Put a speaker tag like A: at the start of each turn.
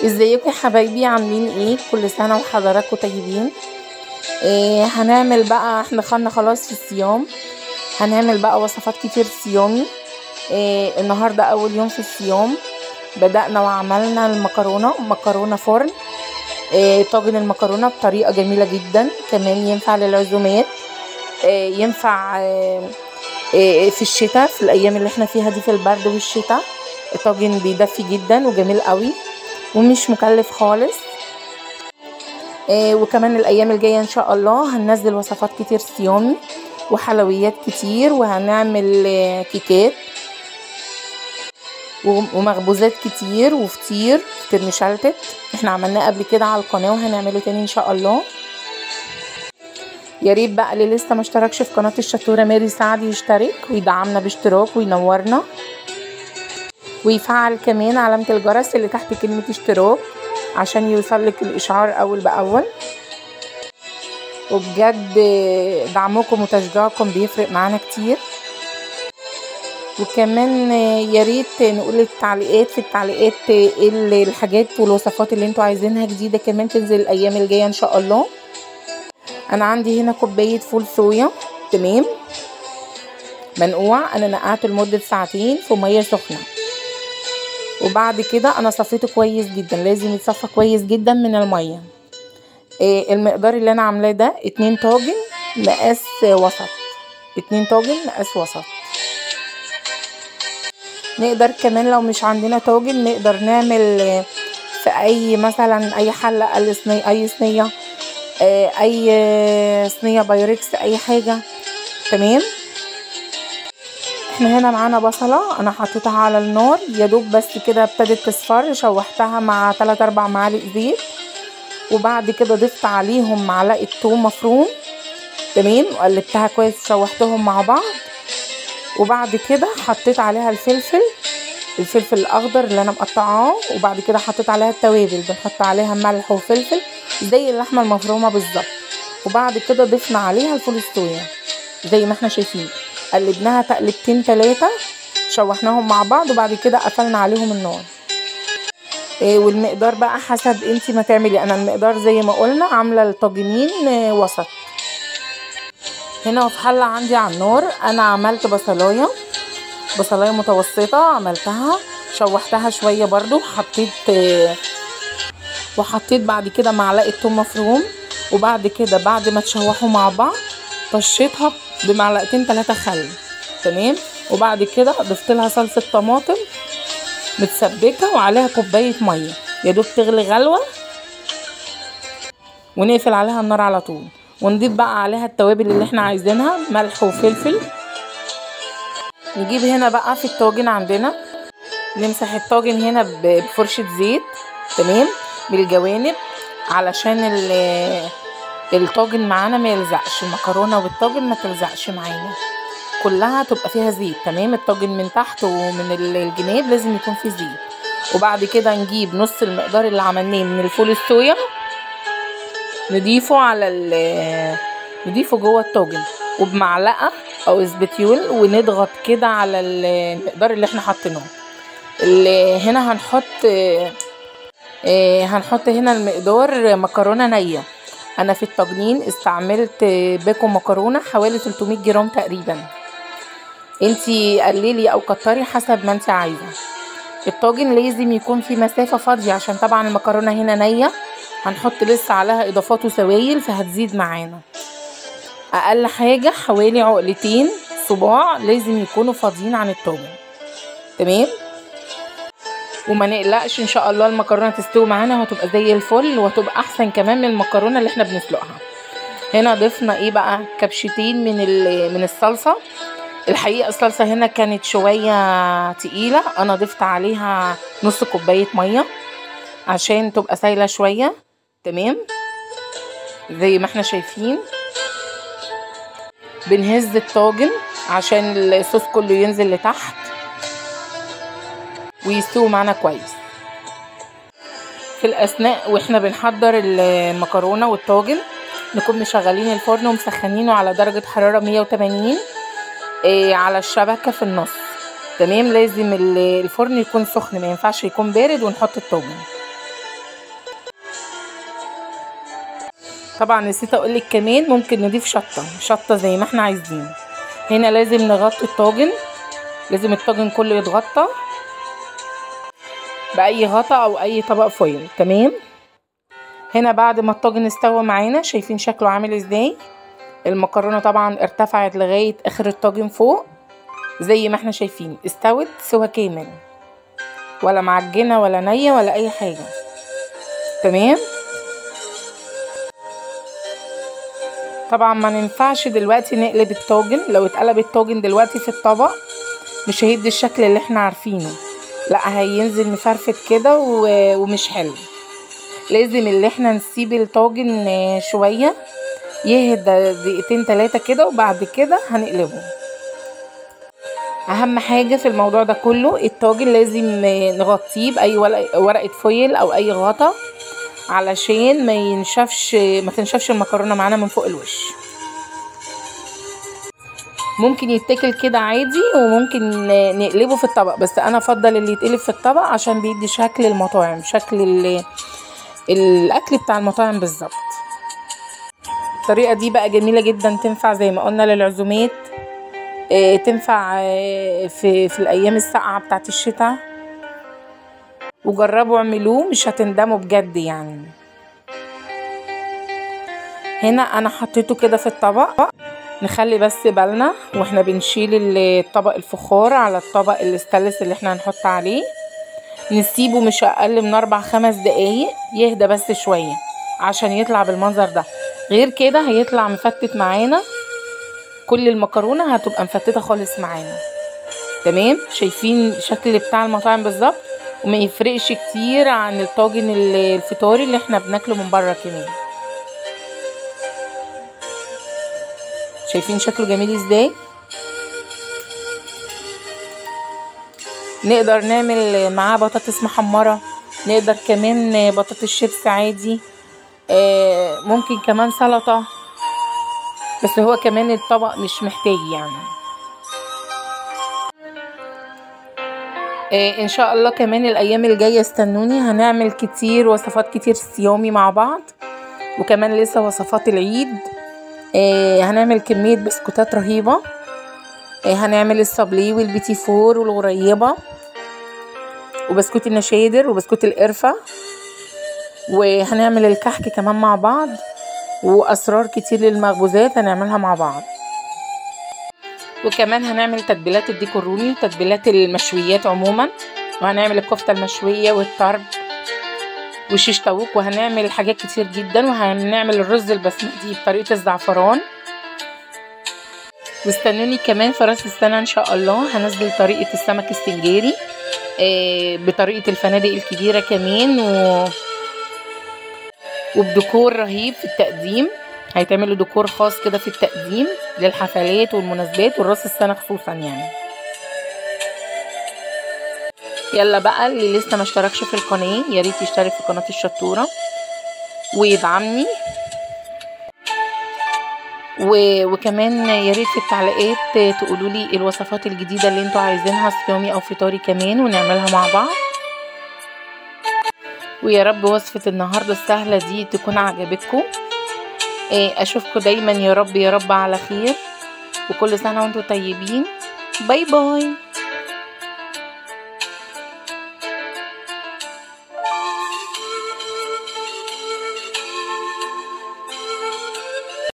A: ازيكم يا حبايبي؟ عاملين ايه؟ كل سنه وحضراتكم طيبين. هنعمل بقى، احنا دخلنا خلاص في الصيام، هنعمل بقى وصفات كتير صيامي. النهارده اول يوم في الصيام، بدأنا وعملنا مكرونه فرن. طاجن المكرونه بطريقه جميله جدا، كمان ينفع للعزومات، ينفع في الشتاء، في الايام اللي احنا فيها دي في البرد والشتاء. الطاجن بيدفي جدا وجميل قوي ومش مكلف خالص. وكمان الايام الجايه ان شاء الله هننزل وصفات كتير صيامي وحلويات كتير، وهنعمل كيكات ومخبوزات كتير وفطير مشلتت. احنا عملناه قبل كده على القناه وهنعمله تاني ان شاء الله. يا ريت بقى اللي لسه ما اشتركش في قناه الشطوره ماري سعد يشترك ويدعمنا باشتراك وينورنا، ويفعل كمان علامه الجرس اللي تحت كلمه اشتراك عشان يوصلك الاشعار اول باول. وبجد دعمكم وتشجيعكم بيفرق معانا كتير. وكمان يا ريت نقول التعليقات، في التعليقات ايه الحاجات والوصفات اللي انتوا عايزينها جديده كمان تنزل الايام الجايه ان شاء الله. انا عندي هنا كوبايه فول صويا، تمام، منقوع. انا نقعته لمده ساعتين في ميه سخنه، وبعد كده انا صفيته كويس جدا، لازم يتصفى كويس جدا من الميه. المقدار اللي انا عاملاه ده 2 طاجن مقاس وسط، 2 طاجن مقاس وسط. نقدر كمان لو مش عندنا طاجن نقدر نعمل في اي مثلا اي حله، اي صينيه، اي صينيه بايركس، اي حاجه، تمام. احنا هنا معانا بصله، انا حطيتها على النار يا دوب بس كده ابتدت تصفر، شوحتها مع 3-4 معالق زيت، وبعد كده ضفت عليهم معلقه ثوم مفروم، تمام، وقلبتها كويس، شوحتهم مع بعض. وبعد كده حطيت عليها الفلفل الاخضر اللي انا مقطعاه، وبعد كده حطيت عليها التوابل، بنحط عليها ملح وفلفل زي اللحمه المفرومه بالظبط. وبعد كده ضفنا عليها الفول الصويا زي ما احنا شايفين، قلبناها تقلبتين 3، شوحناهم مع بعض، وبعد كده قفلنا عليهم النار. والمقدار بقى حسب انتي ما تعملي. انا المقدار زي ما قلنا عامله الطاجنين وسط. هنا في حله عندي على النار انا عملت بصلايه متوسطه، عملتها شوحتها شويه برضو، وحطيت بعد كده معلقه ثوم مفروم، وبعد كده بعد ما تشوحوا مع بعض طشيتها بمعلقتين 3 خل، تمام. وبعد كده ضفت لها صلصه طماطم متسبكه وعليها كوبايه ميه يا دوب تغلي غلوه، ونقفل عليها النار على طول. ونضيف بقى عليها التوابل اللي احنا عايزينها، ملح وفلفل. نجيب هنا بقى في الطاجن عندنا، نمسح الطاجن هنا بفرشة زيت، تمام، بالجوانب علشان الطاجن معانا ما يلزقش، المكرونة والطاجن ما تلزقش معانا، كلها تبقى فيها زيت، تمام. الطاجن من تحت ومن الجناب لازم يكون فيه زيت. وبعد كده نجيب نص المقدار اللي عملناه من الفول الصويا، نضيفه جوه الطاجن وبمعلقه او اسبتيول، ونضغط كده على المقدار اللي احنا حاطينه. هنا هنحط هنا المقدار مكرونه نيه. انا في الطاجنين استعملت باكو مكرونه حوالي 300 جرام تقريبا، انتي قللي او كتري حسب ما انتي عايزه. الطاجن لازم يكون في مسافه فاضيه عشان طبعا المكرونه هنا نيه، هنحط لسه عليها اضافات وسوائل فهتزيد معانا. اقل حاجه حوالي عقلتين صباع لازم يكونوا فاضيين عن الطاجن، تمام. وما نقلقش ان شاء الله المكرونه تستوي معانا وهتبقى زي الفل، وهتبقى احسن كمان من المكرونه اللي احنا بنسلقها. هنا ضفنا ايه بقى؟ كبشتين من الصلصه. الحقيقه الصلصه هنا كانت شويه تقيله، انا ضفت عليها نص كوبايه ميه عشان تبقى سايله شويه، تمام، زي ما احنا شايفين. بنهز الطاجن عشان الصوص كله ينزل لتحت ويستوي معانا كويس. في الاثناء واحنا بنحضر المكرونه والطاجن نكون مشغلين الفرن ومسخنينه على درجه حراره 180 على الشبكه في النص، تمام. لازم الفرن يكون سخن، ما ينفعش يكون بارد ونحط الطاجن. طبعا نسيت اقولك كمان ممكن نضيف شطة زي ما احنا عايزين. هنا لازم نغطي الطاجن، لازم الطاجن كله يتغطى باي غطا او اي طبق فويل. تمام. هنا بعد ما الطاجن استوى معانا، شايفين شكله عامل ازاي؟ المكرونه طبعا ارتفعت لغايه اخر الطاجن فوق زي ما احنا شايفين، استوت سوا كامل، ولا معجنه ولا نيه ولا اي حاجه. تمام. طبعا ما ننفعش دلوقتي نقلب الطاجن، لو اتقلب الطاجن دلوقتي في الطبق مش هيدي الشكل اللي احنا عارفينه، لا هينزل مفرفت كده ومش حلو. لازم اللي احنا نسيب الطاجن شويه يهدى دقيقتين 3 كده، وبعد كده هنقلبه. اهم حاجه في الموضوع ده كله، الطاجن لازم نغطيه باي ورقه فويل او اي غطا علشان ما تنشفش المكرونه معانا من فوق الوش. ممكن يتاكل كده عادي، وممكن نقلبه في الطبق، بس انا افضل اللي يتقلب في الطبق عشان بيدي شكل المطاعم، شكل الاكل بتاع المطاعم بالظبط. الطريقه دي بقى جميله جدا، تنفع زي ما قلنا للعزومات، تنفع في الايام الساقعه بتاعت الشتاء. وجربوا اعملوه مش هتندموا بجد يعني. هنا انا حطيته كده في الطبق. نخلي بس بالنا واحنا بنشيل الطبق الفخار على الطبق الاستانلس اللي احنا هنحط عليه، نسيبه مش اقل من 4-5 دقايق يهدى بس شويه عشان يطلع بالمنظر ده. غير كده هيطلع مفتت معانا، كل المكرونه هتبقى مفتته خالص معانا. تمام. شايفين الشكل بتاع المطاعم بالظبط، وما يفرقش كتير عن الطاجن الفطاري اللي احنا بناكله من بره كمان. شايفين شكله جميل ازاي؟ نقدر نعمل معاه بطاطس محمره، نقدر كمان بطاطس شيبس عادي، ممكن كمان سلطه، بس هو كمان الطبق مش محتاج يعني. ان شاء الله كمان الايام الجايه استنوني، هنعمل كتير وصفات كتير صيامي مع بعض، وكمان لسه وصفات العيد. هنعمل كميه بسكوتات رهيبه، هنعمل الصابلي والبيتي فور والغريبه وبسكوت النشادر وبسكوت القرفه، وهنعمل الكحك كمان مع بعض، واسرار كتير للمخبوزات هنعملها مع بعض. وكمان هنعمل تتبيلات الديك الرومي وتتبيلات المشويات عموما، وهنعمل الكفته المشويه والطرب وشيش طاووق، وهنعمل حاجات كتير جدا، وهنعمل الرز البسمتي بطريقه الزعفران. واستنوني كمان في راس السنه ان شاء الله هنزل طريقه السمك السنجاري بطريقه الفنادق الكبيره كمان، وبديكور رهيب في التقديم. هيتعملوا ديكور خاص كده في التقديم للحفلات والمناسبات والراس السنه خصوصا يعني. يلا بقى اللي لسه ما اشتركش في القناه يا ريت يشترك في قناه الشطوره ويدعمني، وكمان يا ريت في التعليقات تقولوا لي الوصفات الجديده اللي انتوا عايزينها صيامي او فطاري كمان، ونعملها مع بعض. ويا رب وصفه النهارده السهله دي تكون عجبتكم. اشوفكم دايما يا رب يا رب على خير، وكل سنه وانتم طيبين. باي باي.